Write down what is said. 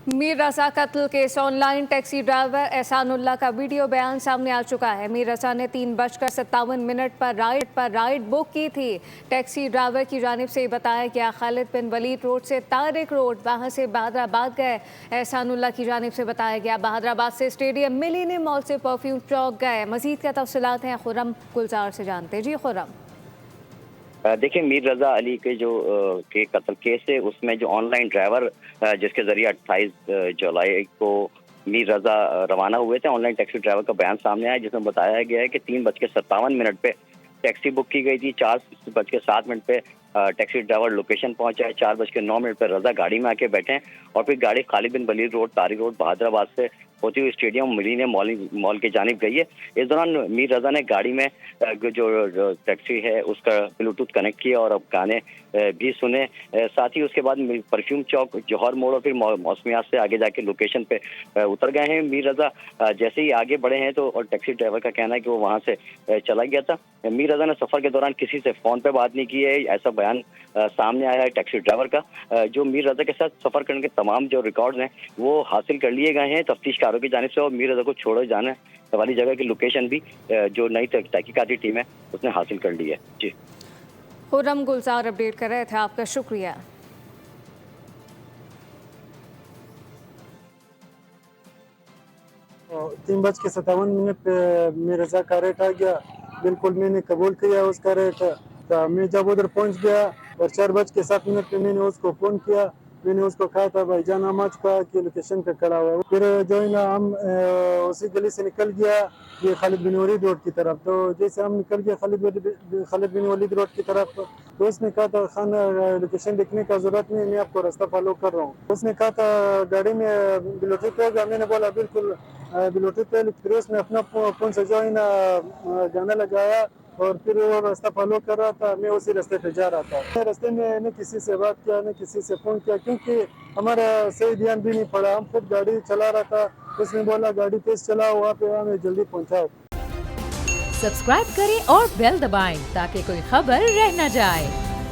मीर रजा कत्ल case online taxi driver Ehsanullah का video बयान सामने आ चुका है। मीर रजा ने 3:57 पर राइड बुक की थी। टैक्सी ड्राइवर की जानिब से बताया गया खालिद बिन वलीद रोड से तारिक रोड, वहां से बहादराबाद गए। एहसानुल्लाह की जानिब से बताया गया बहादराबाद से स्टेडियम मिलीनियम मॉल से परफ्यूम चौक गए। मजीद क्या तफसीलात हैं खुर्रम गुलजार से जानते हैं। जी खुर्रम। देखिए, मीर रजा अली के जो के कत्ल केस है उसमें जो ऑनलाइन ड्राइवर जिसके जरिए 28 जुलाई को मीर रजा रवाना हुए थे, ऑनलाइन टैक्सी ड्राइवर का बयान सामने आया जिसमें बताया गया है कि 3:57 पे टैक्सी बुक की गई थी। 4:07 पे टैक्सी ड्राइवर लोकेशन पहुंचा है। 4:09 पे रजा गाड़ी में आके बैठे हैं और फिर गाड़ी खालिद बिन वलीद रोड, तारिक रोड, बहादराबाद से होती हुई स्टेडियम मिलीनियम मॉल की जानिब गई है। इस दौरान मीर रजा ने गाड़ी में जो टैक्सी है उसका ब्लूटूथ कनेक्ट किया और अब गाने भी सुने। साथ ही उसके बाद परफ्यूम चौक, जौहर मोड़ और फिर मौसमियात से आगे जाके लोकेशन पे उतर गए हैं। मीर रजा जैसे ही आगे बढ़े हैं तो और टैक्सी ड्राइवर का कहना है कि वो वहां से चला गया था। मीर रजा ने सफर के दौरान किसी से फोन पे बात नहीं की है, ऐसा बयान सामने आया है टैक्सी ड्राइवर का। जो मीर रजा के साथ सफर करने के तमाम जो रिकॉर्ड्स हैं वो हासिल कर लिए गए हैं तफ्तीशकारों की जानिब से और मीर रजा को छोड़े जाने वाली जगह की लोकेशन भी जो नई तहकीकाती टीम है उसने हासिल कर ली है। जी खुर्रम गुलजार अपडेट कर रहे थे, आपका शुक्रिया। 3:57 पे मीर रजा का रेट आ गया। बिल्कुल मैंने कबूल किया उसका रेट। तो मैं जब उधर पहुंच गया और 4:07 पे मैंने उसको फोन किया। मैंने उसको कहा था भाईजान हम आ चुका कि लोकेशन पे खड़ा हुआ है। फिर जो है ना हम उसी गली से निकल गया ये खालिद बिन वलीद रोड की तरफ। तो जैसे हम निकल गया खालिद बिन वलीद रोड की तरफ तो उसने कहा था खान लोकेशन देखने का जरूरत नहीं, मैं आपको रास्ता फॉलो कर रहा हूँ। उसने कहा था गाड़ी में ब्लूटूथ होगा, मैंने बोला बिल्कुल ब्लूटूथ पे। फिर उसने अपना फोन से जो है ना गाना लगाया और फिर वो रास्ता फॉलो कर रहा था। मैं उसी रास्ते पे जा रहा था। रास्ते में न किसी से बात किया न किसी से फोन किया क्योंकि हमारा सही ध्यान भी नहीं पड़ा। हम खुद गाड़ी चला रहा था। उसने बोला गाड़ी तेज चलाओ, वहाँ पे हमें जल्दी पहुँचाओ। सब्सक्राइब करें और बेल दबाएं ताकि कोई खबर रह न जाए।